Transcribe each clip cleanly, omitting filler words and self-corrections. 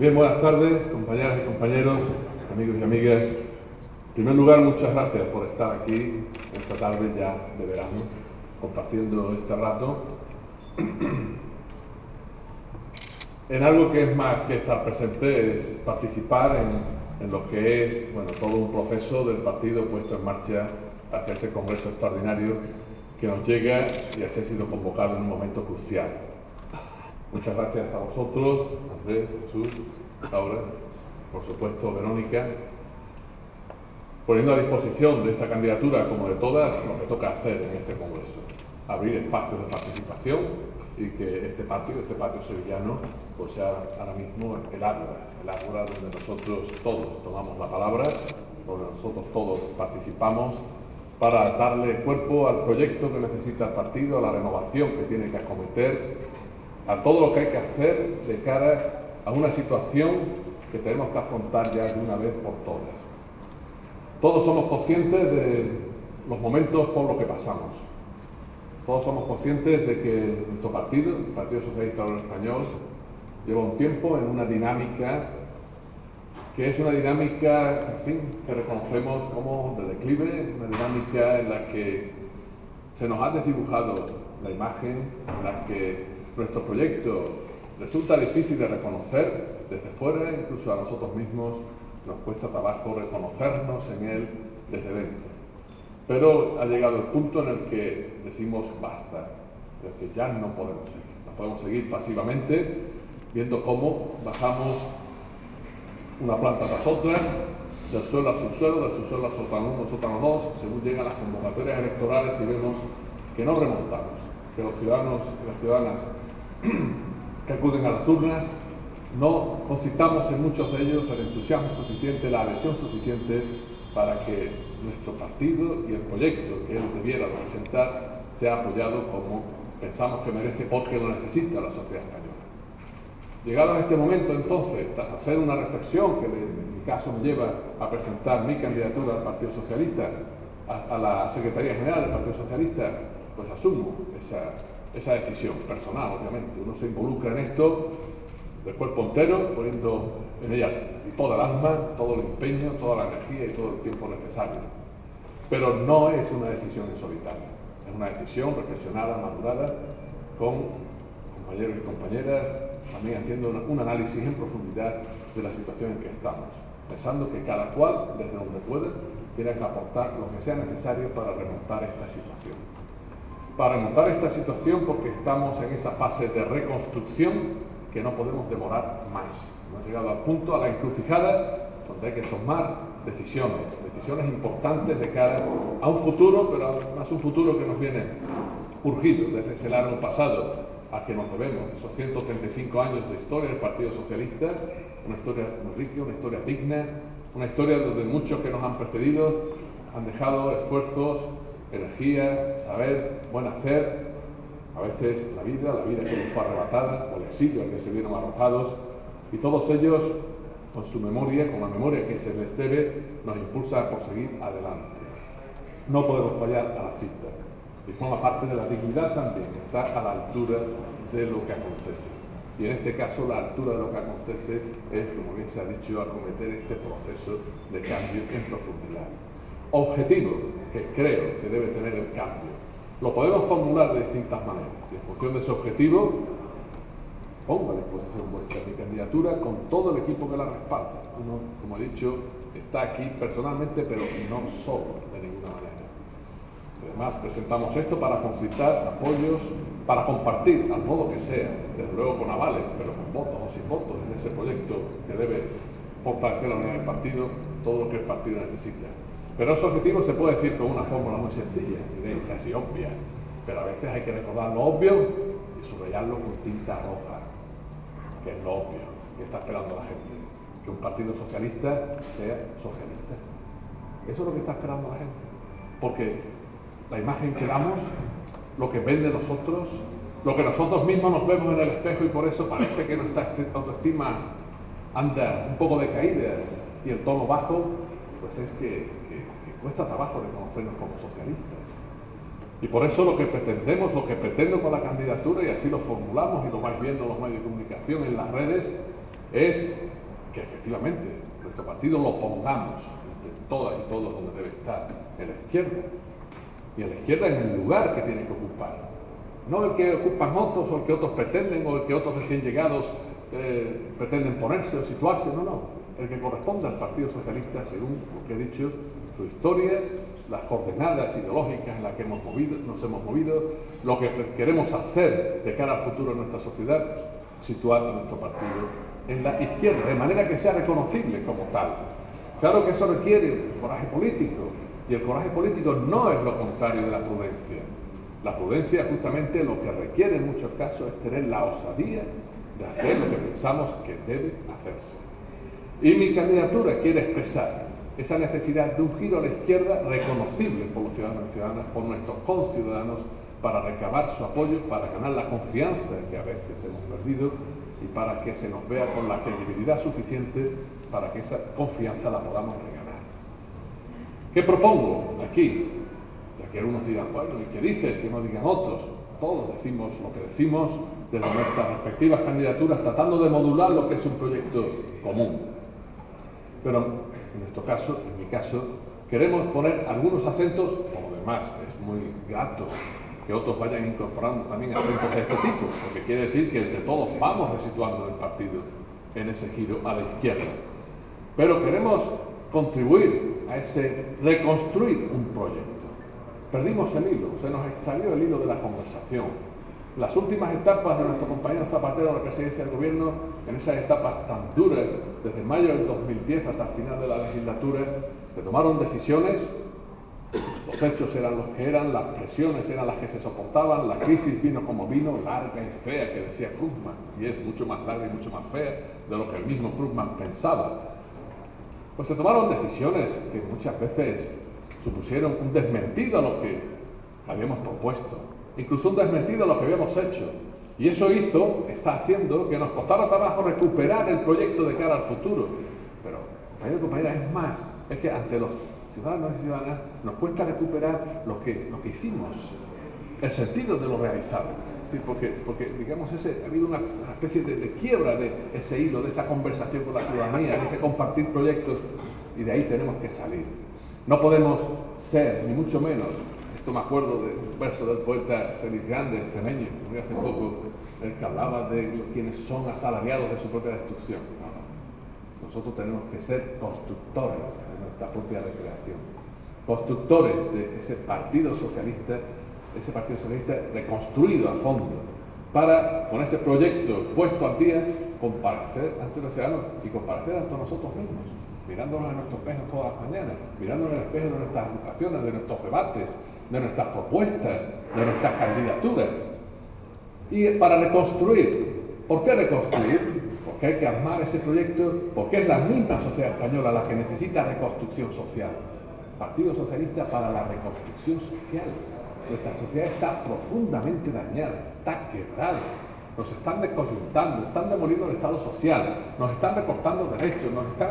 Bien, buenas tardes, compañeras y compañeros, amigos y amigas. En primer lugar, muchas gracias por estar aquí esta tarde ya de verano, compartiendo este rato en algo que es más que estar presente, es participar en lo que es, bueno, todo un proceso del partido puesto en marcha hacia ese congreso extraordinario que nos llega y así ha sido convocado en un momento crucial. Muchas gracias a vosotros, Andrés, Jesús, Laura, por supuesto Verónica, poniendo a disposición de esta candidatura, como de todas, lo que toca hacer en este congreso. Abrir espacios de participación y que este patio sevillano, pues sea ahora mismo el ágora donde nosotros todos tomamos la palabra, donde nosotros todos participamos para darle cuerpo al proyecto que necesita el partido, a la renovación que tiene que acometer, a todo lo que hay que hacer de cara a una situación que tenemos que afrontar ya de una vez por todas. Todos somos conscientes de los momentos por los que pasamos. Todos somos conscientes de que nuestro partido, el Partido Socialista Obrero Español, lleva un tiempo en una dinámica que es una dinámica, en fin, que reconocemos como de declive, una dinámica en la que se nos ha desdibujado la imagen, en la que nuestro proyecto resulta difícil de reconocer desde fuera, incluso a nosotros mismos nos cuesta trabajo reconocernos en él desde dentro. Pero ha llegado el punto en el que decimos basta, en el que ya no podemos seguir. No podemos seguir pasivamente viendo cómo bajamos una planta tras otra, del suelo al subsuelo, del subsuelo al sótano 1, sótano 2, según llegan las convocatorias electorales y vemos que no remontamos, que los ciudadanos y las ciudadanas que acuden a las urnas no concitamos en muchos de ellos el entusiasmo suficiente, la adhesión suficiente para que nuestro partido y el proyecto que él debiera representar sea apoyado como pensamos que merece, porque lo necesita la sociedad española. Llegado a este momento, entonces, tras hacer una reflexión que en mi caso me lleva a presentar mi candidatura al Partido Socialista, a la Secretaría General del Partido Socialista, pues asumo esa decisión personal, obviamente. Uno se involucra en esto de cuerpo entero, poniendo en ella toda el alma, todo el empeño, toda la energía y todo el tiempo necesario. Pero no es una decisión en solitario, es una decisión reflexionada, madurada, con compañeros y compañeras, también haciendo un análisis en profundidad de la situación en que estamos, pensando que cada cual, desde donde puede, tiene que aportar lo que sea necesario para remontar esta situación. Para remontar esta situación porque estamos en esa fase de reconstrucción que no podemos demorar más. Hemos llegado al punto, a la encrucijada, donde hay que tomar decisiones importantes de cara a un futuro, pero más un futuro que nos viene urgido desde ese largo pasado a que nos debemos, esos 135 años de historia del Partido Socialista, una historia muy rica, una historia digna, una historia donde muchos que nos han precedido han dejado esfuerzos, energía, saber, buen hacer, a veces la vida que les fue arrebatada, o el exilio al que se vieron arrojados, y todos ellos, con su memoria, con la memoria que se les debe, nos impulsa a proseguir adelante. No podemos fallar a la cita, y forma parte de la dignidad también, estar a la altura de lo que acontece. Y en este caso, la altura de lo que acontece es, como bien se ha dicho, acometer este proceso de cambio en profundidad. Objetivos que creo que debe tener el cambio. Lo podemos formular de distintas maneras, y en función de ese objetivo, pongo a disposición vuestra mi candidatura con todo el equipo que la respalda. Uno, como he dicho, está aquí personalmente, pero no solo, de ninguna manera. Además, presentamos esto para concitar apoyos, para compartir, al modo que sea, desde luego con avales, pero con votos o sin votos, en ese proyecto que debe fortalecer la unidad del partido, todo lo que el partido necesita. Pero ese objetivo se puede decir con una fórmula muy sencilla, casi obvia, pero a veces hay que recordar lo obvio y subrayarlo con tinta roja, que es lo obvio que está esperando la gente, que un partido socialista sea socialista. Eso es lo que está esperando la gente, porque la imagen que damos, lo que ven de nosotros, lo que nosotros mismos nos vemos en el espejo, y por eso parece que nuestra autoestima anda un poco decaída y el tono bajo, pues es que cuesta trabajo reconocernos como socialistas. Y por eso lo que pretendemos, lo que pretendo con la candidatura, y así lo formulamos y lo vais viendo en los medios de comunicación, en las redes, es que efectivamente nuestro partido lo pongamos entre todas y todos donde debe estar, en la izquierda. Y en la izquierda en el lugar que tiene que ocupar. No el que ocupan otros, o el que otros pretenden, o el que otros recién llegados pretenden ponerse o situarse, no. El que corresponde al Partido Socialista según lo que he dicho, su historia, las coordenadas ideológicas en las que nos hemos movido, lo que queremos hacer de cara al futuro de nuestra sociedad, situar a nuestro partido en la izquierda, de manera que sea reconocible como tal. Claro que eso requiere coraje político, y el coraje político no es lo contrario de la prudencia. La prudencia justamente lo que requiere en muchos casos es tener la osadía de hacer lo que pensamos que debe hacerse. Y mi candidatura quiere expresar esa necesidad de un giro a la izquierda reconocible por los ciudadanos y ciudadanas, por nuestros conciudadanos, para recabar su apoyo, para ganar la confianza que a veces hemos perdido y para que se nos vea con la credibilidad suficiente para que esa confianza la podamos regalar. ¿Qué propongo aquí? Ya que algunos digan, bueno, ¿y qué dices? Que no digan otros. Todos decimos lo que decimos desde nuestras respectivas candidaturas, tratando de modular lo que es un proyecto común. Pero en nuestro caso, en mi caso, queremos poner algunos acentos, como demás es muy grato que otros vayan incorporando también acentos de este tipo, porque quiere decir que entre todos vamos resituando el partido en ese giro a la izquierda. Pero queremos contribuir a ese reconstruir un proyecto. Perdimos el hilo, se nos salió el hilo de la conversación. Las últimas etapas de nuestro compañero Zapatero de la presidencia del gobierno, en esas etapas tan duras, desde mayo del 2010 hasta el final de la legislatura, se tomaron decisiones, los hechos eran los que eran, las presiones eran las que se soportaban, la crisis vino como vino, larga y fea, que decía Krugman, y es mucho más larga y mucho más fea de lo que el mismo Krugman pensaba. Pues se tomaron decisiones que muchas veces supusieron un desmentido a lo que habíamos propuesto, incluso un desmentido a lo que habíamos hecho. Y eso está haciendo que nos costara trabajo recuperar el proyecto de cara al futuro. Pero, compañero y compañera, es más, es que ante los ciudadanos y ciudadanas nos cuesta recuperar lo que hicimos, el sentido de lo realizado. Sí, porque digamos, ha habido una especie de quiebra de ese hilo, de esa conversación con la ciudadanía, de ese compartir proyectos, y de ahí tenemos que salir. No podemos ser, ni mucho menos, esto me acuerdo de un verso del poeta Félix Grande, el extremeño, muy hace poco, el que hablaba de quienes son asalariados de su propia destrucción. No. Nosotros tenemos que ser constructores de nuestra propia recreación, constructores de ese partido socialista reconstruido a fondo, para, con ese proyecto puesto al día, comparecer ante los ciudadanos y comparecer ante nosotros mismos, mirándonos en nuestros espejos todas las mañanas, mirándonos en el espejo de nuestras educaciones, de nuestros debates, de nuestras propuestas, de nuestras candidaturas. Y para reconstruir, ¿por qué reconstruir? Porque hay que armar ese proyecto, porque es la misma sociedad española la que necesita reconstrucción social. Partido Socialista para la reconstrucción social. Nuestra sociedad está profundamente dañada, está quebrada. Nos están descoyuntando, están demoliendo el Estado social, nos están recortando derechos, nos están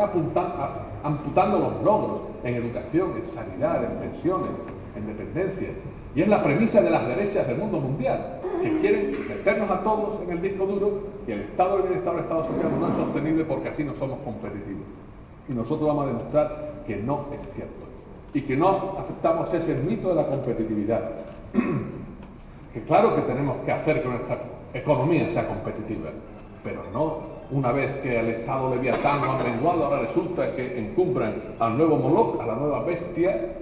amputando los logros en educación, en sanidad, en pensiones, en dependencia. Y es la premisa de las derechas del mundo mundial, que quieren meternos a todos en el disco duro que el estado del bienestar del Estado social no es sostenible porque así no somos competitivos. Y nosotros vamos a demostrar que no es cierto. Y que no aceptamos ese mito de la competitividad. Que claro que tenemos que hacer que nuestra economía sea competitiva, pero no una vez que el Estado leviatán lo ha menguado, ahora resulta que encumbran al nuevo Moloch, a la nueva bestia,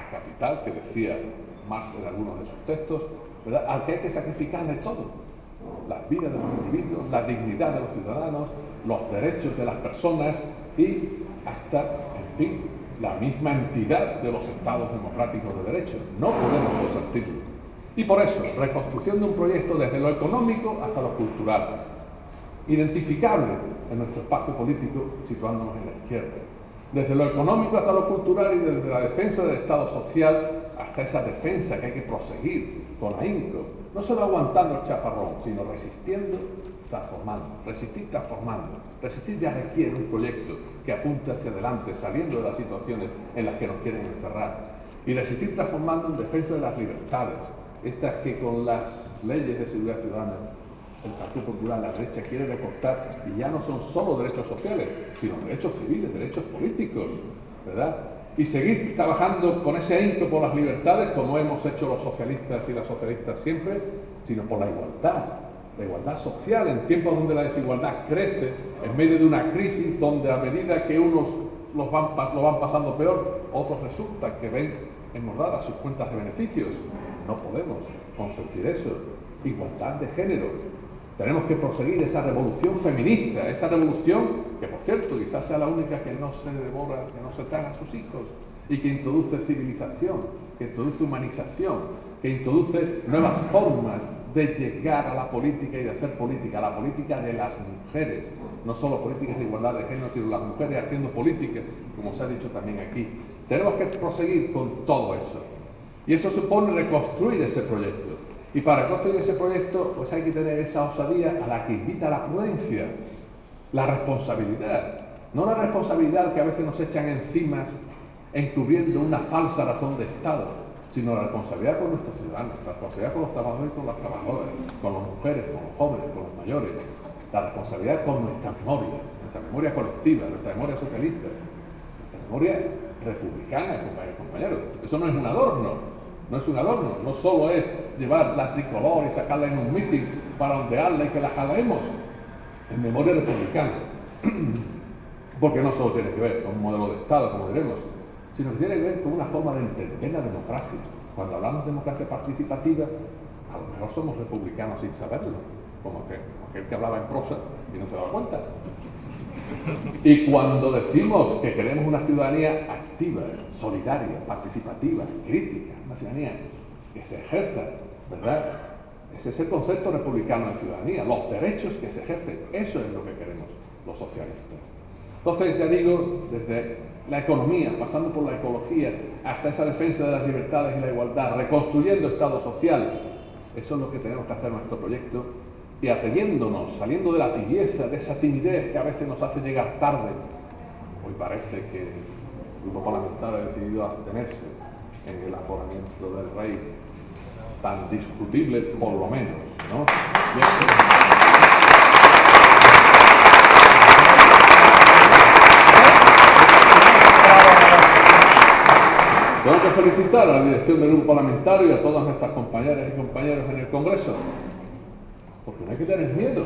capital, que decía Marx en algunos de sus textos, ¿verdad?, al que hay que sacrificarle todo. Las vidas de los individuos, la dignidad de los ciudadanos, los derechos de las personas y hasta, en fin, la misma entidad de los estados democráticos de derecho. No podemos consentirlo. Y por eso, reconstrucción de un proyecto desde lo económico hasta lo cultural, identificable en nuestro espacio político, situándonos en la izquierda. Desde lo económico hasta lo cultural y desde la defensa del Estado social hasta esa defensa que hay que proseguir con ahínco, no solo aguantando el chaparrón, sino resistiendo, transformando. Resistir transformando. Resistir ya requiere un proyecto que apunte hacia adelante, saliendo de las situaciones en las que nos quieren encerrar. Y resistir transformando en defensa de las libertades, estas que con las leyes de seguridad ciudadana el Partido Popular, la derecha, quiere recortar, y ya no son solo derechos sociales, sino derechos civiles, derechos políticos, ¿verdad? Y seguir trabajando con ese ahínco por las libertades, como hemos hecho los socialistas y las socialistas siempre, sino por la igualdad social, en tiempos donde la desigualdad crece, en medio de una crisis donde a medida que unos lo van pasando peor, otros resulta que ven engordadas sus cuentas de beneficios. No podemos consentir eso. Igualdad de género. Tenemos que proseguir esa revolución feminista, esa revolución que, por cierto, quizás sea la única que no se devora, que no se traga a sus hijos, y que introduce civilización, que introduce humanización, que introduce nuevas formas de llegar a la política y de hacer política, la política de las mujeres, no solo políticas de igualdad de género, sino las mujeres haciendo política, como se ha dicho también aquí. Tenemos que proseguir con todo eso. Y eso supone reconstruir ese proyecto. Y para construir ese proyecto, pues hay que tener esa osadía a la que invita la prudencia, la responsabilidad. No la responsabilidad que a veces nos echan encima encubriendo una falsa razón de Estado, sino la responsabilidad con nuestros ciudadanos, la responsabilidad con los trabajadores y con las trabajadoras, con las mujeres, con los jóvenes, con los mayores, la responsabilidad con nuestra memoria colectiva, nuestra memoria socialista, nuestra memoria republicana, compañeros. Eso no es un adorno. No es un adorno, no solo es llevar la tricolor y sacarla en un mitin para ondearla y que la jalemos en memoria republicana, porque no solo tiene que ver con un modelo de Estado, como diremos, sino que tiene que ver con una forma de entender la democracia. Cuando hablamos de democracia participativa, a lo mejor somos republicanos sin saberlo, como aquel que hablaba en prosa y no se daba cuenta. Y cuando decimos que queremos una ciudadanía activa, solidaria, participativa, crítica, una ciudadanía que se ejerza, ¿verdad? Ese es el concepto republicano de ciudadanía, los derechos que se ejercen, eso es lo que queremos los socialistas. Entonces, ya digo, desde la economía, pasando por la ecología, hasta esa defensa de las libertades y la igualdad, reconstruyendo Estado social, eso es lo que tenemos que hacer en nuestro proyecto, y atreviéndonos, saliendo de la tibieza, de esa timidez que a veces nos hace llegar tarde. Hoy parece que el grupo parlamentario ha decidido abstenerse en el aforamiento del rey, tan discutible por lo menos, ¿no? Tengo que felicitar a la dirección del grupo parlamentario y a todas nuestras compañeras y compañeros en el Congreso, porque no hay que tener miedo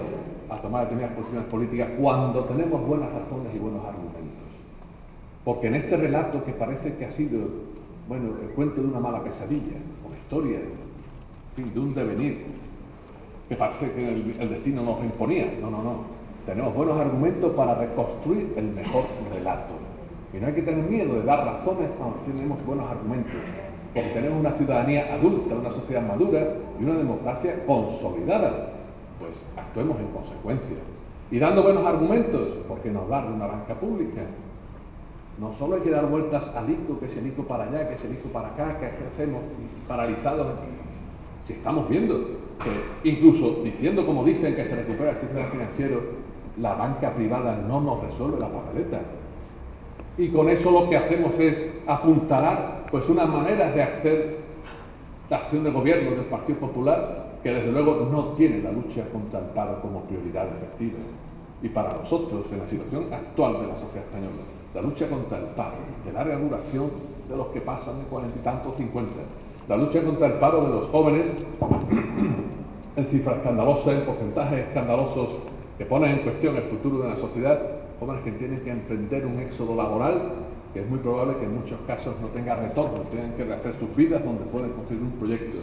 a tomar determinadas posiciones políticas cuando tenemos buenas razones y buenos argumentos. Porque en este relato que parece que ha sido, bueno, el cuento de una mala pesadilla, o la historia, en fin, de un devenir, que parece que el destino nos imponía. No. Tenemos buenos argumentos para reconstruir el mejor relato. Y no hay que tener miedo de dar razones cuando tenemos buenos argumentos. Porque tenemos una ciudadanía adulta, una sociedad madura y una democracia consolidada. Pues actuemos en consecuencia. Y dando buenos argumentos, ¿por qué no hablar de una banca pública? No solo hay que dar vueltas al ICO, que es el ICO para allá, que es el ICO para acá, que hacemos paralizados. Si estamos viendo que incluso diciendo, como dicen, que se recupera el sistema financiero, la banca privada no nos resuelve la papeleta. Y con eso lo que hacemos es apuntalar pues unas maneras de hacer la acción de gobierno del Partido Popular que desde luego no tiene la lucha contra el paro como prioridad efectiva. Y para nosotros, en la situación actual de la sociedad española, la lucha contra el paro, de larga duración de los que pasan de 40 y tantos, 50, la lucha contra el paro de los jóvenes, en cifras escandalosas, en porcentajes escandalosos que ponen en cuestión el futuro de la sociedad, jóvenes que tienen que emprender un éxodo laboral que es muy probable que en muchos casos no tenga retorno, tengan que rehacer sus vidas donde pueden construir un proyecto.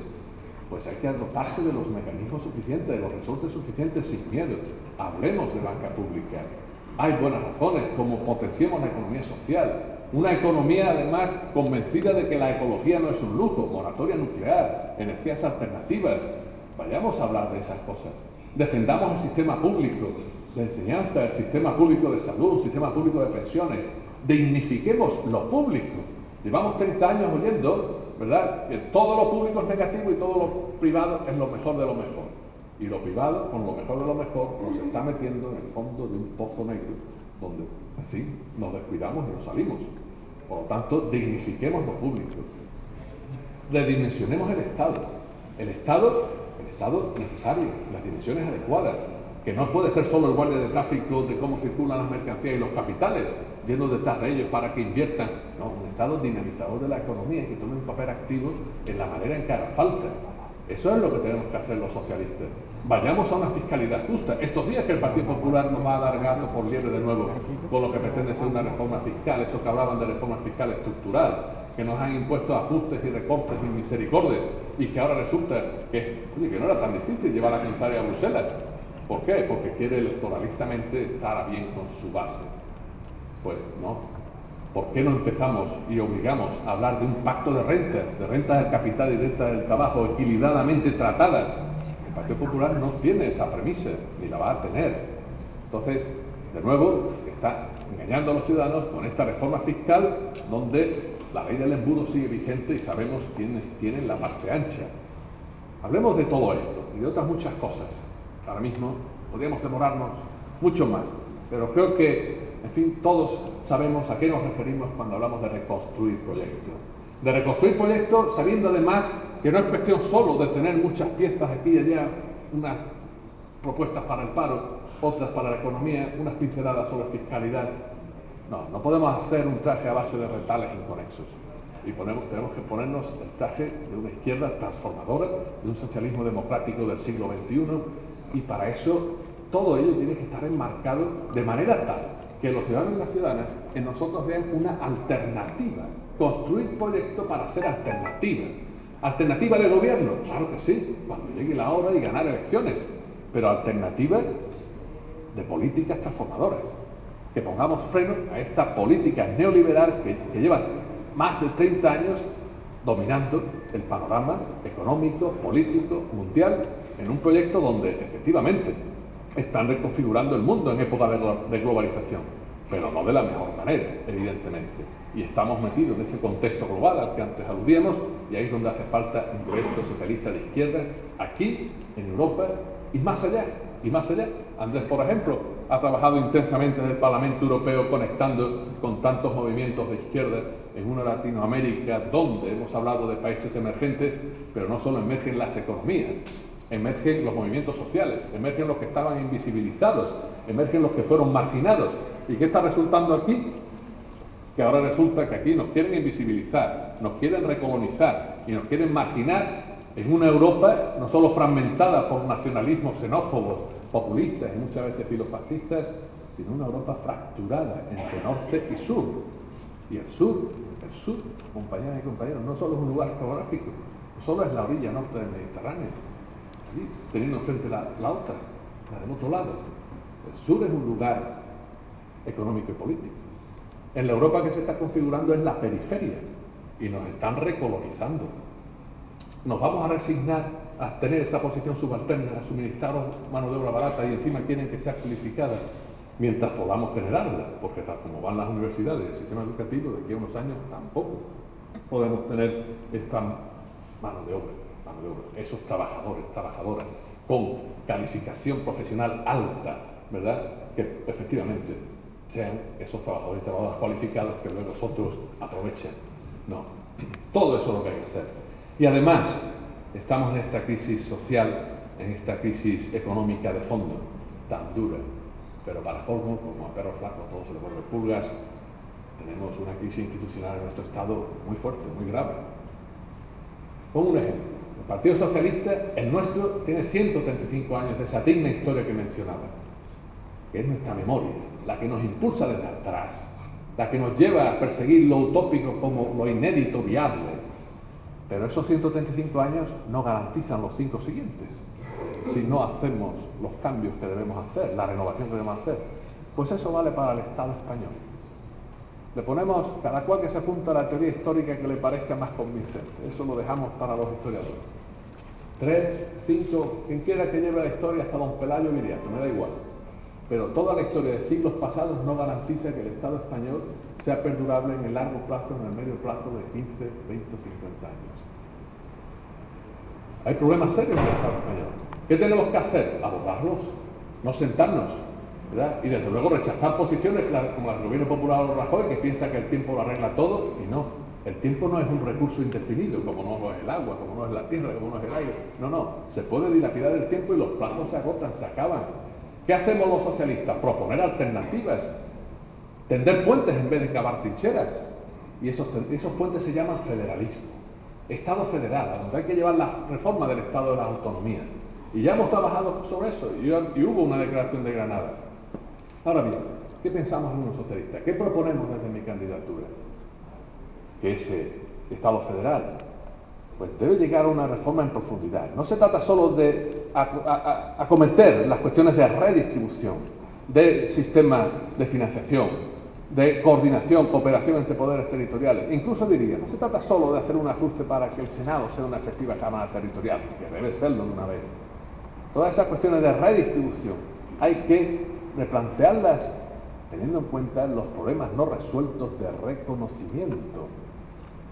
Pues hay que dotarse de los mecanismos suficientes, de los resortes suficientes sin miedo. Hablemos de banca pública. Hay buenas razones, como potenciemos la economía social. Una economía, además, convencida de que la ecología no es un lujo, moratoria nuclear, energías alternativas. Vayamos a hablar de esas cosas. Defendamos el sistema público de enseñanza, el sistema público de salud, el sistema público de pensiones. Dignifiquemos lo público. Llevamos 30 años oyendo, ¿verdad?, que todo lo público es negativo y todo lo privado es lo mejor de lo mejor. Y lo privado, con lo mejor de lo mejor, nos está metiendo en el fondo de un pozo negro, donde, en fin, nos descuidamos y nos salimos. Por lo tanto, dignifiquemos lo público. Redimensionemos el Estado. El Estado el Estado necesario, las dimensiones adecuadas, que no puede ser solo el guardia de tráfico de cómo circulan las mercancías y los capitales, yendo detrás de ellos para que inviertan. No, un Estado dinamizador de la economía que tome un papel activo en la manera en que haga falta. Eso es lo que tenemos que hacer los socialistas. Vayamos a una fiscalidad justa. Estos días que el Partido Popular nos va a dar gato por liebre de nuevo con lo que pretende ser una reforma fiscal, eso que hablaban de reforma fiscal estructural, que nos han impuesto ajustes y recortes y misericordias, y que ahora resulta que no era tan difícil llevar la contraria a Bruselas. ¿Por qué? Porque quiere electoralistamente estar bien con su base. Pues no. ¿Por qué no empezamos y obligamos a hablar de un pacto de rentas del capital y rentas del trabajo equilibradamente tratadas? El Partido Popular no tiene esa premisa, ni la va a tener. Entonces, de nuevo, está engañando a los ciudadanos con esta reforma fiscal donde la ley del embudo sigue vigente y sabemos quiénes tienen la parte ancha. Hablemos de todo esto y de otras muchas cosas. Ahora mismo podríamos demorarnos mucho más, pero creo que, en fin, todos sabemos a qué nos referimos cuando hablamos de reconstruir proyectos. De reconstruir proyectos sabiendo además que no es cuestión solo de tener muchas piezas aquí y allá, unas propuestas para el paro, otras para la economía, unas pinceladas sobre fiscalidad. No podemos hacer un traje a base de retales inconexos. Y tenemos que ponernos el traje de una izquierda transformadora, de un socialismo democrático del siglo XXI, y para eso todo ello tiene que estar enmarcado de manera tal que los ciudadanos y las ciudadanas en nosotros vean una alternativa. Construir proyectos para ser alternativa. ¿Alternativa de gobierno? Claro que sí, cuando llegue la hora y ganar elecciones. Pero alternativa de políticas transformadoras. Que pongamos freno a esta política neoliberal que lleva más de 30 años dominando el panorama económico, político, mundial, en un proyecto donde efectivamente están reconfigurando el mundo en época de globalización, pero no de la mejor manera, evidentemente. Y estamos metidos en ese contexto global al que antes aludíamos, y ahí es donde hace falta un proyecto socialista de izquierda, aquí, en Europa, y más allá, y más allá. Andrés, por ejemplo, ha trabajado intensamente en el Parlamento Europeo conectando con tantos movimientos de izquierda en una Latinoamérica donde hemos hablado de países emergentes, pero no solo emergen las economías, emergen los movimientos sociales, emergen los que estaban invisibilizados, emergen los que fueron marginados. ¿Y qué está resultando aquí? Que ahora resulta que aquí nos quieren invisibilizar, nos quieren recolonizar y nos quieren marginar en una Europa no solo fragmentada por nacionalismos xenófobos, populistas y muchas veces filofascistas, sino una Europa fracturada entre norte y sur. Y el sur, compañeras y compañeros, no solo es un lugar geográfico, no solo es la orilla norte del Mediterráneo, ¿sí? Teniendo enfrente la otra, la del otro lado. El sur es un lugar económico y político. En la Europa que se está configurando es la periferia y nos están recolonizando. Nos vamos a resignar a tener esa posición subalterna, a suministraros mano de obra barata y encima quieren que sea cualificada mientras podamos generarla, porque tal como van las universidades y el sistema educativo, de aquí a unos años tampoco podemos tener esta mano de obra, esos trabajadores, trabajadoras con calificación profesional alta, ¿verdad? Que efectivamente sean esos trabajadores y trabajadoras cualificados que luego nosotros aprovechen. No, todo eso es lo que hay que hacer. Y además, estamos en esta crisis social, en esta crisis económica de fondo, tan dura. Pero para colmo, como a perro flaco todo se le vuelve pulgas, tenemos una crisis institucional en nuestro Estado muy fuerte, muy grave. Pongo un ejemplo. El Partido Socialista, el nuestro, tiene 135 años de esa digna historia que mencionaba, que es nuestra memoria, la que nos impulsa desde atrás, la que nos lleva a perseguir lo utópico como lo inédito viable. Pero esos 135 años no garantizan los 5 siguientes. Si no hacemos los cambios que debemos hacer, la renovación que debemos hacer, pues eso vale para el Estado español. Le ponemos cada cual que se apunta a la teoría histórica que le parezca más convincente. Eso lo dejamos para los historiadores. 3, 5, quien quiera que lleve la historia hasta don Pelayo Viriato, me da igual. Pero toda la historia de siglos pasados no garantiza que el Estado español sea perdurable en el largo plazo, en el medio plazo de 15, 20 o 50 años. Hay problemas serios en el Estado español. ¿Qué tenemos que hacer? Abordarlos, no sentarnos, ¿verdad? Y desde luego rechazar posiciones como las del Gobierno Popular o Rajoy, que piensa que el tiempo lo arregla todo, y no. El tiempo no es un recurso indefinido, como no lo es el agua, como no es la tierra, como no es el aire. No, se puede dilapidar el tiempo y los plazos se agotan, se acaban. ¿Qué hacemos los socialistas? Proponer alternativas, tender puentes en vez de cavar trincheras. Y esos puentes se llaman federalismo. Estado federal, a donde hay que llevar la reforma del Estado de las autonomías. Y ya hemos trabajado sobre eso, y hubo una declaración de Granada. Ahora bien, ¿qué pensamos en los socialistas? ¿Qué proponemos desde mi candidatura? Que ese Estado federal pues debe llegar a una reforma en profundidad. No se trata solo de acometer las cuestiones de redistribución, de sistema de financiación, de coordinación, cooperación entre poderes territoriales. Incluso diría, no se trata solo de hacer un ajuste para que el Senado sea una efectiva Cámara Territorial, que debe serlo de una vez. Todas esas cuestiones de redistribución hay que replantearlas teniendo en cuenta los problemas no resueltos de reconocimiento.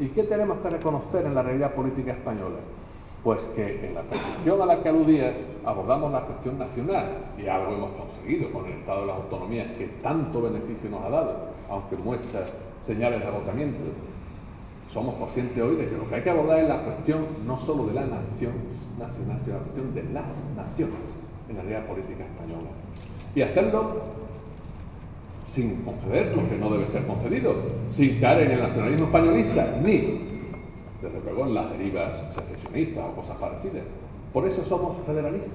¿Y qué tenemos que reconocer en la realidad política española? Pues que en la transición a la que aludías abordamos la cuestión nacional, y algo hemos conseguido con el Estado de las Autonomías que tanto beneficio nos ha dado, aunque muestra señales de agotamiento. Somos conscientes hoy de que lo que hay que abordar es la cuestión no solo de la nación nacional, sino la cuestión de las naciones en la realidad política española. Y hacerlo sin conceder lo que no debe ser concedido, sin caer en el nacionalismo españolista, ni, desde luego, en las derivas secesionistas o cosas parecidas. Por eso somos federalistas,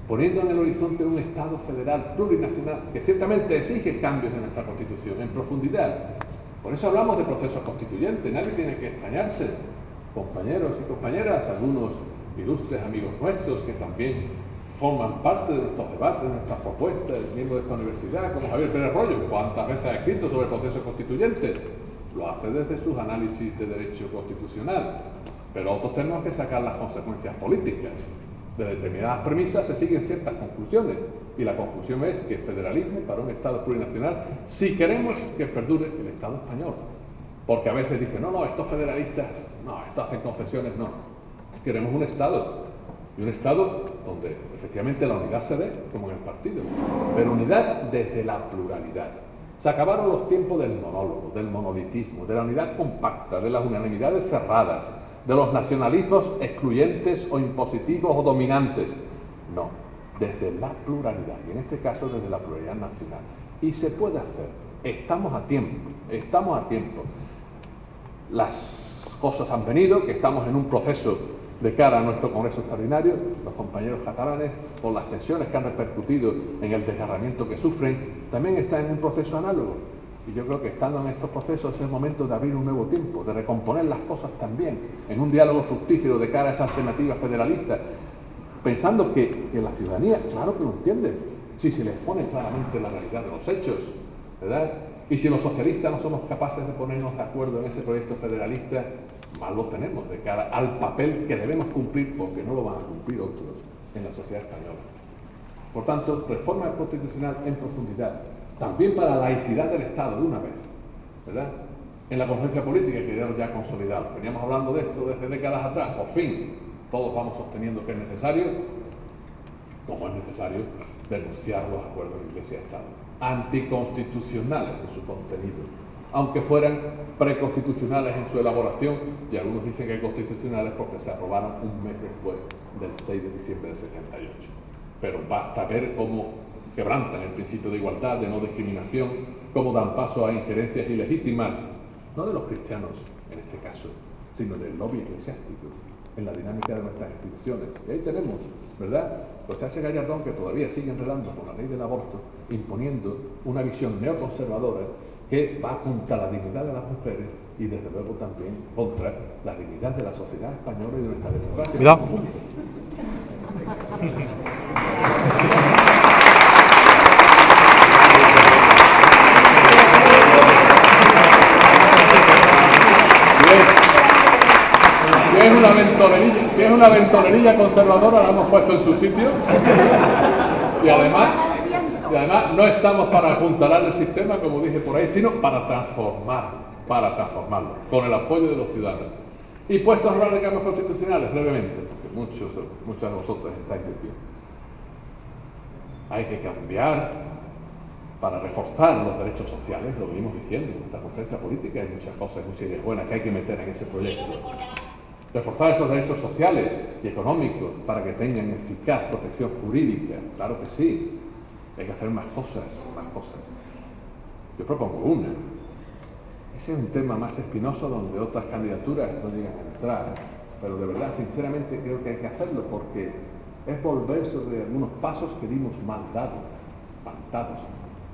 poniendo en el horizonte un Estado federal plurinacional que ciertamente exige cambios en nuestra Constitución, en profundidad. Por eso hablamos de procesos constituyentes, nadie tiene que extrañarse. Compañeros y compañeras, algunos ilustres amigos nuestros que también forman parte de nuestros debates, de nuestras propuestas, miembros de esta universidad, como Javier Pérez Royo, ¿cuántas veces ha escrito sobre el proceso constituyente? Lo hace desde sus análisis de derecho constitucional, pero otros tenemos que sacar las consecuencias políticas. De determinadas premisas se siguen ciertas conclusiones, y la conclusión es que federalismo para un Estado plurinacional, si queremos que perdure el Estado español. Porque a veces dicen, no, estos federalistas, estos hacen concesiones, no. Queremos un Estado, y un Estado donde efectivamente la unidad se dé, como en el partido, pero unidad desde la pluralidad. Se acabaron los tiempos del monólogo, del monolitismo, de la unidad compacta, de las unanimidades cerradas, de los nacionalismos excluyentes o impositivos o dominantes. No, desde la pluralidad, y en este caso desde la pluralidad nacional. Y se puede hacer, estamos a tiempo. Las cosas han venido, que estamos en un proceso de cara a nuestro Congreso Extraordinario, los compañeros catalanes, por las tensiones que han repercutido en el desgarramiento que sufren, también están en un proceso análogo. Y yo creo que estando en estos procesos es el momento de abrir un nuevo tiempo, de recomponer las cosas también, en un diálogo fructífero de cara a esa alternativa federalista, pensando que la ciudadanía, claro que lo entiende, si se les pone claramente la realidad de los hechos, ¿verdad? Y si los socialistas no somos capaces de ponernos de acuerdo en ese proyecto federalista, mal lo tenemos de cara al papel que debemos cumplir, porque no lo van a cumplir otros en la sociedad española. Por tanto, reforma constitucional en profundidad, también para la laicidad del Estado, de una vez, ¿verdad? En la conferencia política que quedamos ya consolidados. Veníamos hablando de esto desde décadas atrás, por fin, todos vamos sosteniendo que es necesario, como es necesario, denunciar los acuerdos de Iglesia y Estado, anticonstitucionales en su contenido, aunque fueran preconstitucionales en su elaboración, y algunos dicen que constitucionales porque se aprobaron un mes después del 6 de diciembre del 78. Pero basta ver cómo quebrantan el principio de igualdad, de no discriminación, cómo dan paso a injerencias ilegítimas, no de los cristianos en este caso, sino del lobby eclesiástico, en la dinámica de nuestras instituciones. Y ahí tenemos, ¿verdad?, pues ese Gallardón que todavía sigue enredando con la ley del aborto, imponiendo una visión neoconservadora que va contra la dignidad de las mujeres y desde luego también contra la dignidad de la sociedad española y de nuestra democracia. Cuidado. Si es una ventolerilla conservadora, la hemos puesto en su sitio. Y además no estamos para apuntalar el sistema, como dije por ahí, sino para transformarlo, con el apoyo de los ciudadanos. Y puestos a hablar de cambios constitucionales, brevemente, porque muchos de vosotros estáis de pie. Hay que cambiar para reforzar los derechos sociales, lo venimos diciendo en esta conferencia política, hay muchas cosas, muchas ideas buenas que hay que meter en ese proyecto. Reforzar esos derechos sociales y económicos para que tengan eficaz protección jurídica, claro que sí. Hay que hacer más cosas, más cosas. Yo propongo una. Ese es un tema más espinoso donde otras candidaturas no llegan a entrar, pero de verdad, sinceramente, creo que hay que hacerlo porque es volver sobre algunos pasos que dimos mal dados.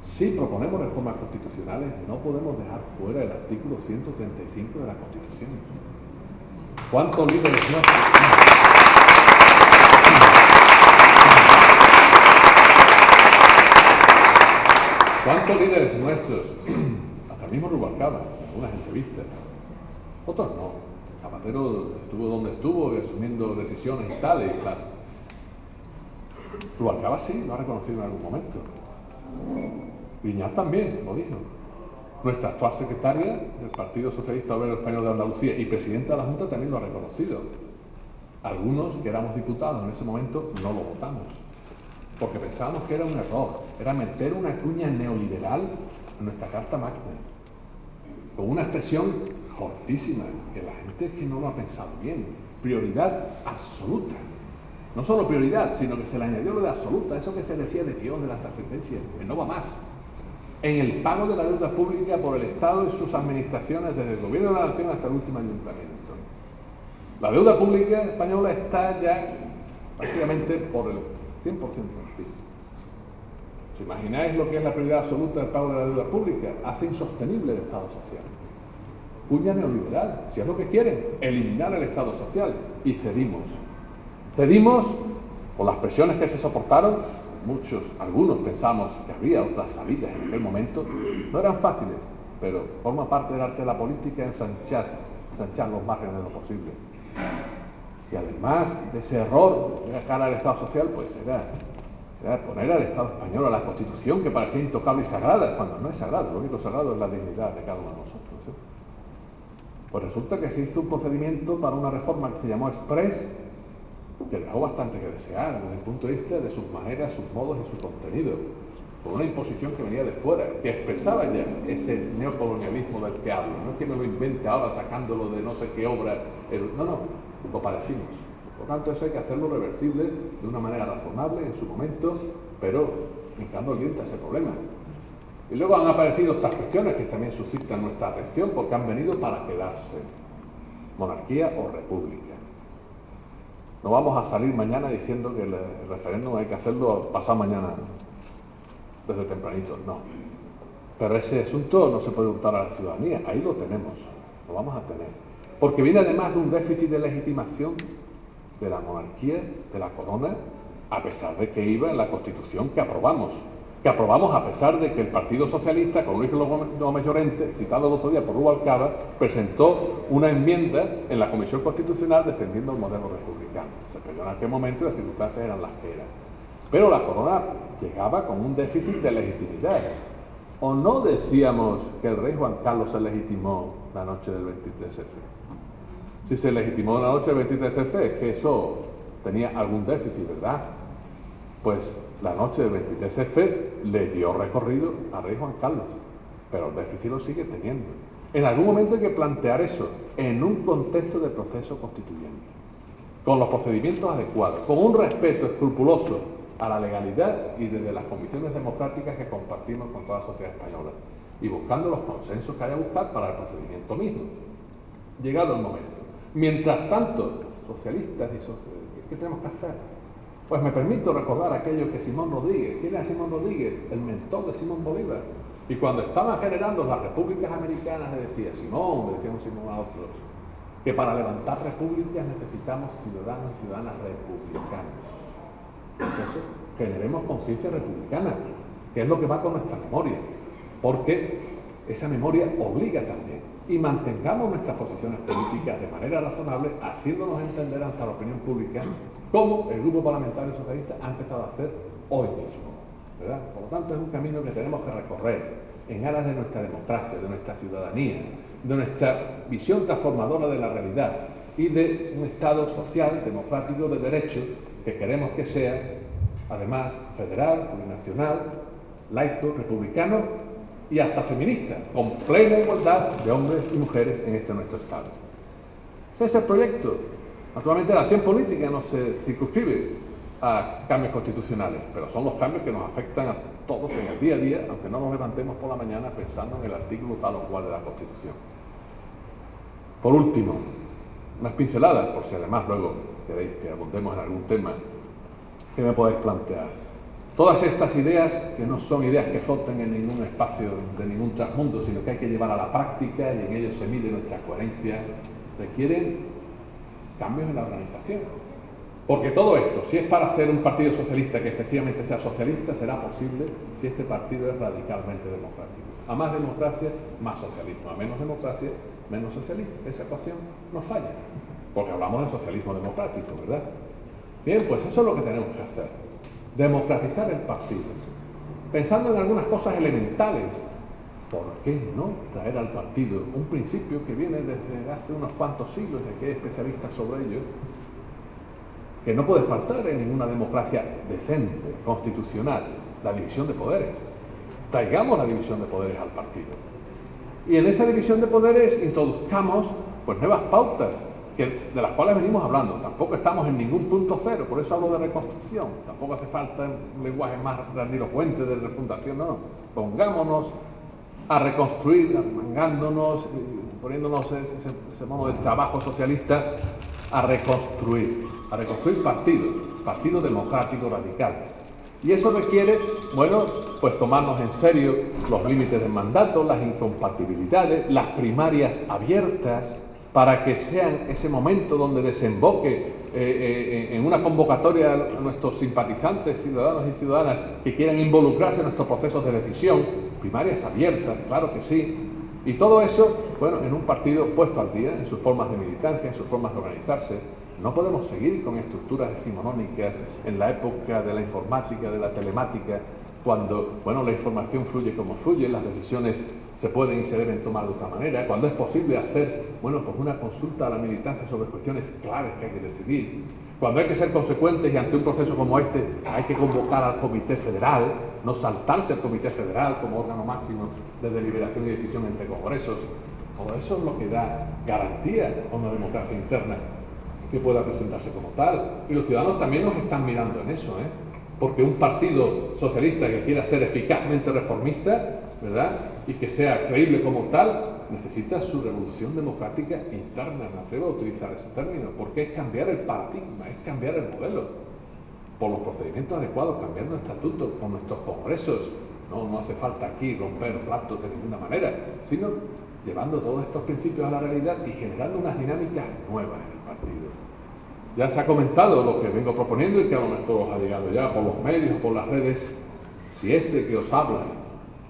Si proponemos reformas constitucionales, no podemos dejar fuera el artículo 135 de la Constitución. ¿Cuántos líderes nuestros? ¿Cuántos líderes nuestros, hasta el mismo Rubalcaba, en algunas entrevistas, otros no? Zapatero estuvo donde estuvo, asumiendo decisiones y tal, y claro. Rubalcaba sí, lo ha reconocido en algún momento. Viñas también lo dijo. Nuestra actual secretaria del Partido Socialista Obrero Español de Andalucía y presidenta de la Junta también lo ha reconocido. Algunos que éramos diputados en ese momento no lo votamos, porque pensábamos que era un error, era meter una cuña neoliberal en nuestra Carta Magna, con una expresión fortísima, que la gente es que no lo ha pensado bien. Prioridad absoluta. No solo prioridad, sino que se le añadió lo de absoluta, eso que se decía de Dios, de la trascendencia, que no va más. En el pago de la deuda pública por el Estado y sus administraciones, desde el gobierno de la nación hasta el último ayuntamiento. La deuda pública española está ya prácticamente por el 100% del PIB. ¿Os imagináis lo que es la prioridad absoluta del pago de la deuda pública? Hace insostenible el Estado social. Cuña neoliberal, si es lo que quieren, eliminar el Estado social. Y cedimos. Cedimos por las presiones que se soportaron. Algunos pensamos que había otras salidas en aquel momento. No eran fáciles, pero forma parte del arte de la política ensanchar los márgenes de lo posible. Y además de ese error de cara al Estado social, pues era poner al Estado español, a la Constitución, que parecía intocable y sagrada, cuando no es sagrado, lo único sagrado es la dignidad de cada uno de nosotros, ¿sí? Pues resulta que se hizo un procedimiento para una reforma que se llamó Express, que dejó bastante que desear desde el punto de vista de sus maneras, sus modos y su contenido, con una imposición que venía de fuera, que expresaba ya ese neocolonialismo del que hablo. No es que me lo invente ahora sacándolo de no sé qué obra, no, lo padecimos. Por lo tanto, eso hay que hacerlo reversible de una manera razonable en su momento, pero hincando el diente a ese problema. Y luego han aparecido otras cuestiones que también suscitan nuestra atención porque han venido para quedarse. Monarquía o república. No vamos a salir mañana diciendo que el referéndum hay que hacerlo pasado mañana, desde tempranito, no. Pero ese asunto no se puede hurtar a la ciudadanía, ahí lo tenemos, lo vamos a tener. Porque viene además de un déficit de legitimación de la monarquía, de la corona, a pesar de que iba en la Constitución que aprobamos a pesar de que el Partido Socialista, con Luis Gómez Llorente, citado el otro día por Rubalcaba, presentó una enmienda en la Comisión Constitucional defendiendo el modelo republicano. Se perdió en aquel momento y las circunstancias eran las que eran. Pero la corona llegaba con un déficit de legitimidad. ¿O no decíamos que el rey Juan Carlos se legitimó la noche del 23F? Si se legitimó la noche del 23F, es que eso tenía algún déficit, ¿verdad? Pues la noche del 23F le dio recorrido al rey Juan Carlos, pero el déficit lo sigue teniendo. En algún momento hay que plantear eso en un contexto de proceso constituyente, con los procedimientos adecuados, con un respeto escrupuloso a la legalidad y desde las convicciones democráticas que compartimos con toda la sociedad española, y buscando los consensos que haya que buscar para el procedimiento mismo. Llegado el momento. Mientras tanto, socialistas y ¿qué tenemos que hacer? Pues me permito recordar aquello que Simón Rodríguez, ¿quién era Simón Rodríguez? El mentor de Simón Bolívar. Y cuando estaban generando las repúblicas americanas, le decía Simón, le decíamos Simón a otros, que para levantar repúblicas necesitamos ciudadanos y ciudadanas republicanos. Entonces, generemos conciencia republicana, que es lo que va con nuestra memoria, porque esa memoria obliga también. Y mantengamos nuestras posiciones políticas de manera razonable, haciéndonos entender ante la opinión pública como el Grupo Parlamentario Socialista ha empezado a hacer hoy mismo, ¿verdad? Por lo tanto, es un camino que tenemos que recorrer en aras de nuestra democracia, de nuestra ciudadanía, de nuestra visión transformadora de la realidad y de un Estado social, democrático, de derecho, que queremos que sea, además, federal, plurinacional, laico, republicano y hasta feminista, con plena igualdad de hombres y mujeres en este nuestro Estado. Ese es el proyecto. Naturalmente la acción política no se circunscribe a cambios constitucionales, pero son los cambios que nos afectan a todos en el día a día, aunque no nos levantemos por la mañana pensando en el artículo tal o cual de la Constitución. Por último, unas pinceladas, por si además luego queréis que abundemos en algún tema que me podéis plantear. Todas estas ideas, que no son ideas que floten en ningún espacio de ningún trasmundo, sino que hay que llevar a la práctica y en ello se mide nuestra coherencia, requieren cambios en la organización. Porque todo esto, si es para hacer un partido socialista que efectivamente sea socialista, será posible si este partido es radicalmente democrático. A más democracia, más socialismo. A menos democracia, menos socialismo. Esa ecuación no falla, porque hablamos de socialismo democrático, ¿verdad? Bien, pues eso es lo que tenemos que hacer. Democratizar el partido. Pensando en algunas cosas elementales. ¿Por qué no traer al partido un principio que viene desde hace unos cuantos siglos, de que hay especialistas sobre ello, que no puede faltar en ninguna democracia decente, constitucional, la división de poderes? Traigamos la división de poderes al partido. Y en esa división de poderes introduzcamos pues nuevas pautas, de las cuales venimos hablando. Tampoco estamos en ningún punto cero, por eso hablo de reconstrucción. Tampoco hace falta un lenguaje más grandilocuente de refundación, no. Pongámonos a reconstruir, armangándonos, poniéndonos ese modo de trabajo socialista, a reconstruir partido democrático radical. Y eso requiere, bueno, pues tomarnos en serio los límites del mandato, las incompatibilidades, las primarias abiertas, para que sean ese momento donde desemboque en una convocatoria a nuestros simpatizantes, ciudadanos y ciudadanas que quieran involucrarse en nuestros procesos de decisión, primarias abiertas, claro que sí, y todo eso, bueno, en un partido puesto al día, en sus formas de militancia, en sus formas de organizarse. No podemos seguir con estructuras decimonónicas en la época de la informática, de la telemática, cuando, bueno, la información fluye como fluye, las decisiones se pueden y se deben tomar de otra manera, cuando es posible hacer, bueno, pues una consulta a la militancia sobre cuestiones claves que hay que decidir, cuando hay que ser consecuentes y ante un proceso como este hay que convocar al Comité Federal, no saltarse al Comité Federal como órgano máximo de deliberación y decisión entre congresos. Todo eso es lo que da garantía a una democracia interna que pueda presentarse como tal. Y los ciudadanos también nos están mirando en eso, porque un partido socialista que quiera ser eficazmente reformista, ¿verdad?, y que sea creíble como tal, necesita su revolución democrática interna. Me atrevo a utilizar ese término, porque es cambiar el paradigma, es cambiar el modelo, por los procedimientos adecuados, cambiando estatutos, con nuestros congresos. No hace falta aquí romper platos de ninguna manera, sino llevando todos estos principios a la realidad y generando unas dinámicas nuevas en el partido. Ya se ha comentado lo que vengo proponiendo y que a lo mejor os ha llegado ya por los medios o por las redes. Si este que os habla,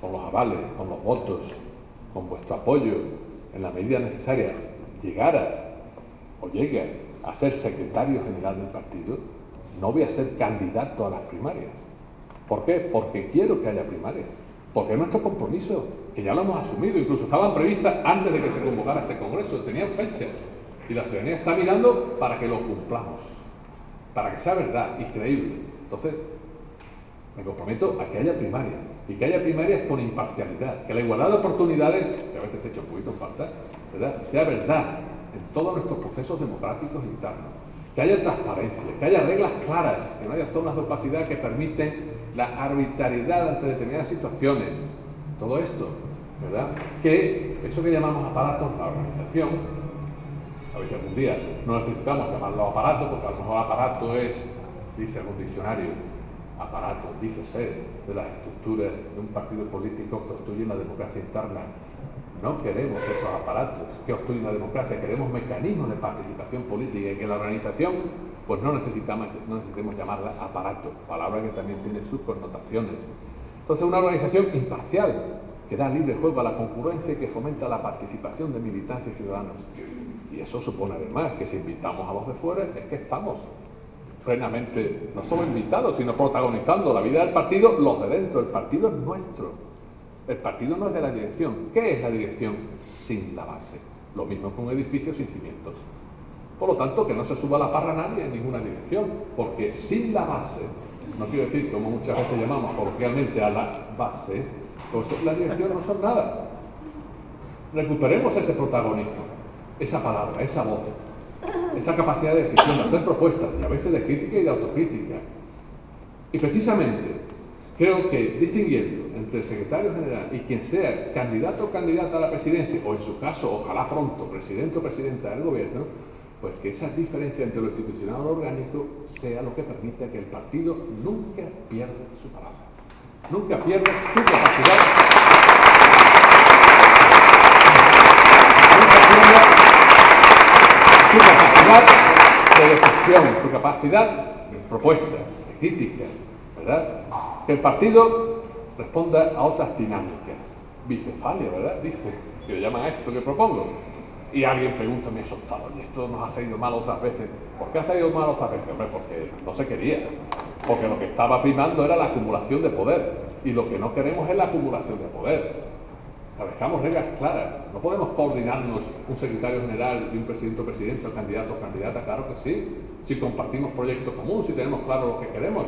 con los avales, con los votos, con vuestro apoyo, en la medida necesaria, llegara o llegue a ser secretario general del partido, no voy a ser candidato a las primarias. ¿Por qué? Porque quiero que haya primarias. Porque es nuestro compromiso, que ya lo hemos asumido, incluso estaban previstas antes de que se convocara este congreso, tenían fecha. Y la ciudadanía está mirando para que lo cumplamos, para que sea verdad y creíble. Entonces, me comprometo a que haya primarias, y que haya primarias con imparcialidad, que la igualdad de oportunidades, que a veces he hecho un poquito falta, ¿verdad?, sea verdad en todos nuestros procesos democráticos internos, que haya transparencia, que haya reglas claras, que no haya zonas de opacidad que permiten la arbitrariedad ante determinadas situaciones. Todo esto, ¿verdad?, que eso que llamamos aparatos, la organización, a veces algún día no necesitamos llamarlo aparato, porque a lo mejor aparato es, dice algún diccionario, aparato, dícese, de las estructuras de un partido político que obstruyen la democracia interna. No queremos esos aparatos que obstruyen la democracia, queremos mecanismos de participación política y que la organización, pues no necesitemos llamarla aparato, palabra que también tiene sus connotaciones. Entonces, una organización imparcial, que da libre juego a la concurrencia y que fomenta la participación de militancia y ciudadanos. Y eso supone además que si invitamos a los de fuera, es que estamos plenamente, no solo invitados, sino protagonizando la vida del partido, los de dentro. El partido es nuestro. El partido no es de la dirección. ¿Qué es la dirección? Sin la base. Lo mismo que un edificio sin cimientos. Por lo tanto, que no se suba a la parra nadie en ninguna dirección, porque sin la base no quiero decir, como muchas veces llamamos coloquialmente, a la base, pues la dirección no son nada. Recuperemos ese protagonismo, esa palabra, esa voz, esa capacidad de decisión, de hacer propuestas, y a veces de crítica y de autocrítica. Y precisamente, creo que distinguiendo entre el secretario general y quien sea candidato o candidata a la presidencia, o en su caso, ojalá pronto, presidente o presidenta del gobierno, pues que esa diferencia entre lo institucional y lo orgánico sea lo que permita que el partido nunca pierda su palabra, nunca pierda su capacidad, de decisión, su capacidad de propuesta, de crítica, ¿verdad? Que el partido responda a otras dinámicas. Bicefalia, ¿verdad? Dice, que le llaman a esto que propongo. Y alguien pregunta, me he asustado, y esto nos ha salido mal otras veces. ¿Por qué ha salido mal otras veces? Hombre, porque no se quería. Porque lo que estaba primando era la acumulación de poder. Y lo que no queremos es la acumulación de poder. Establezcamos reglas claras. No podemos coordinarnos un secretario general y un presidente o presidenta, o candidato o candidata, claro que sí. Si compartimos proyectos comunes, si tenemos claro lo que queremos.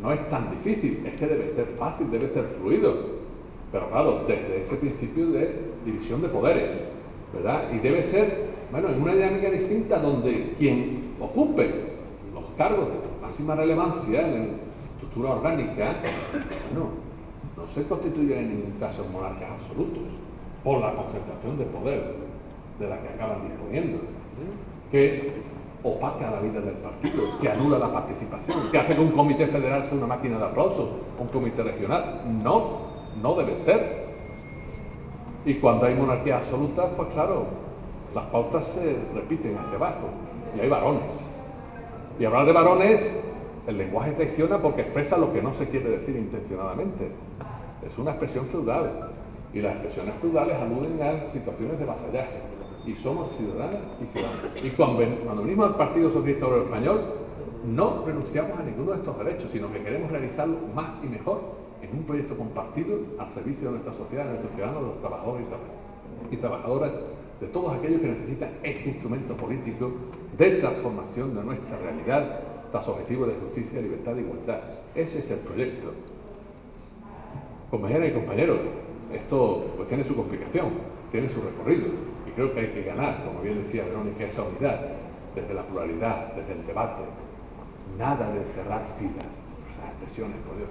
No es tan difícil, es que debe ser fácil, debe ser fluido. Pero claro, desde ese principio de división de poderes, ¿verdad? Y debe ser, bueno, en una dinámica distinta donde quien ocupe los cargos de máxima relevancia en la estructura orgánica, bueno, no se constituye en ningún caso monarcas absolutos por la concentración de poder de la que acaban disponiendo, que opaca la vida del partido, que anula la participación, que hace que un comité federal sea una máquina de aplausos, un comité regional. No debe ser. Y cuando hay monarquías absolutas, pues claro, las pautas se repiten hacia abajo y hay varones. Y hablar de varones, el lenguaje traiciona porque expresa lo que no se quiere decir intencionadamente. Es una expresión feudal y las expresiones feudales aluden a situaciones de vasallaje. Y somos ciudadanas y ciudadanos. Y cuando venimos al Partido Socialista Obrero Español, no renunciamos a ninguno de estos derechos, sino que queremos realizarlo más y mejor en un proyecto compartido al servicio de nuestra sociedad, de nuestros ciudadanos, de los trabajadores y trabajadoras, de todos aquellos que necesitan este instrumento político de transformación de nuestra realidad tras objetivos de justicia, libertad e igualdad. Ese es el proyecto. Compañeras y compañeros, esto pues tiene su complicación, tiene su recorrido. Y creo que hay que ganar, como bien decía Verónica, esa unidad, desde la pluralidad, desde el debate. Nada de cerrar filas, esas expresiones, por Dios.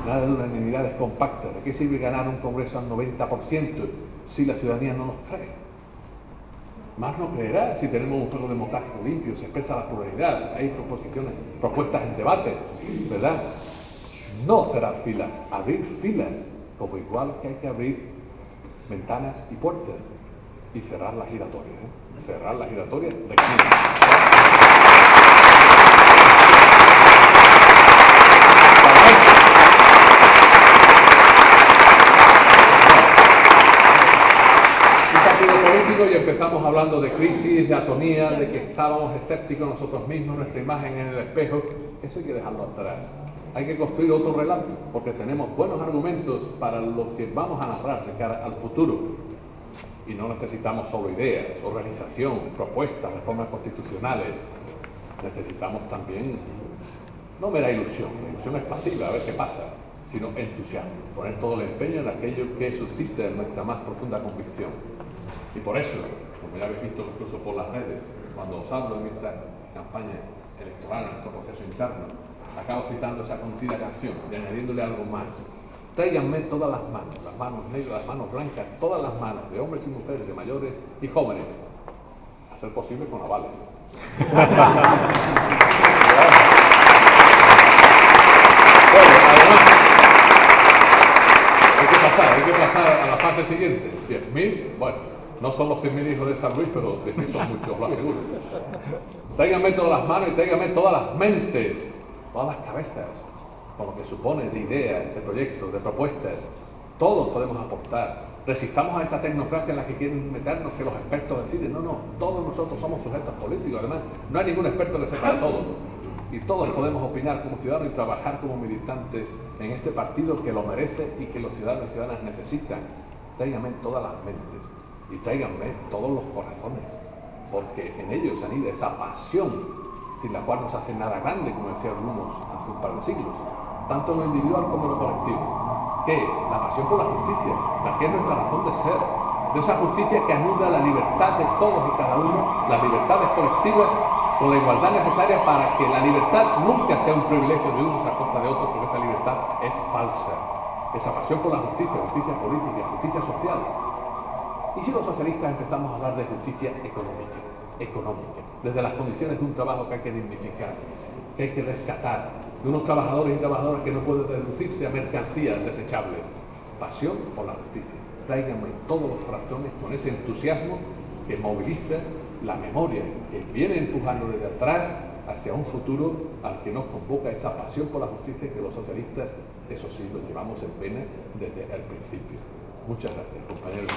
Nada de unanimidades compactas. ¿De qué sirve ganar un congreso al 90% si la ciudadanía no nos cree? Más no creerá si tenemos un juego democrático limpio, se expresa la pluralidad, hay proposiciones, propuestas en debate, ¿verdad? No cerrar filas, abrir filas, como igual que hay que abrir ventanas y puertas. Y cerrar las giratorias, cerrar las giratorias de quién. Un partido político y empezamos hablando de crisis, de atonía, de que estábamos escépticos nosotros mismos, nuestra imagen en el espejo. Eso hay que dejarlo atrás. Hay que construir otro relato, porque tenemos buenos argumentos para lo que vamos a narrar de cara al futuro. Y no necesitamos solo ideas, organización, propuestas, reformas constitucionales. Necesitamos también, no mera ilusión, la ilusión es pasiva, a ver qué pasa, sino entusiasmo, poner todo el empeño en aquello que suscite nuestra más profunda convicción. Y por eso, como ya habéis visto incluso por las redes, cuando os hablo en esta campaña electoral, en nuestro proceso interno, acabo citando esa conocida canción y añadiéndole algo más. Tráiganme todas las manos negras, las manos blancas, todas las manos, de hombres y mujeres, de mayores y jóvenes, a ser posible con avales. Bueno, además, hay que pasar a la fase siguiente. 10.000, bueno, no son los 100.000 hijos de San Luis, pero 10.000 son muchos, os lo aseguro. Tráiganme todas las manos y tráiganme todas las mentes, todas las cabezas, con lo que supone de ideas, de proyectos, de propuestas. Todos podemos aportar. Resistamos a esa tecnocracia en la que quieren meternos, que los expertos deciden. No, todos nosotros somos sujetos políticos. Además, no hay ningún experto que sepa de todo. Y todos podemos opinar como ciudadanos y trabajar como militantes en este partido que lo merece y que los ciudadanos y ciudadanas necesitan. Tráiganme todas las mentes y tráiganme todos los corazones, porque en ellos anida esa pasión sin la cual no se hace nada grande, como decían algunos hace un par de siglos, tanto en lo individual como en lo colectivo. ¿Qué es? La pasión por la justicia, la que es nuestra razón de ser, de esa justicia que anula la libertad de todos y cada uno, las libertades colectivas, con la igualdad necesaria para que la libertad nunca sea un privilegio de unos a costa de otros, porque esa libertad es falsa. Esa pasión por la justicia, justicia política, justicia social. Y si los socialistas empezamos a hablar de justicia económica, desde las condiciones de un trabajo que hay que dignificar, que hay que rescatar, de unos trabajadores y trabajadoras que no pueden reducirse a mercancías desechables. Pasión por la justicia. Tráiganme todos los corazones con ese entusiasmo que moviliza la memoria, que viene empujando desde atrás hacia un futuro al que nos convoca esa pasión por la justicia que los socialistas, eso sí, lo llevamos en pena desde el principio. Muchas gracias, compañeros.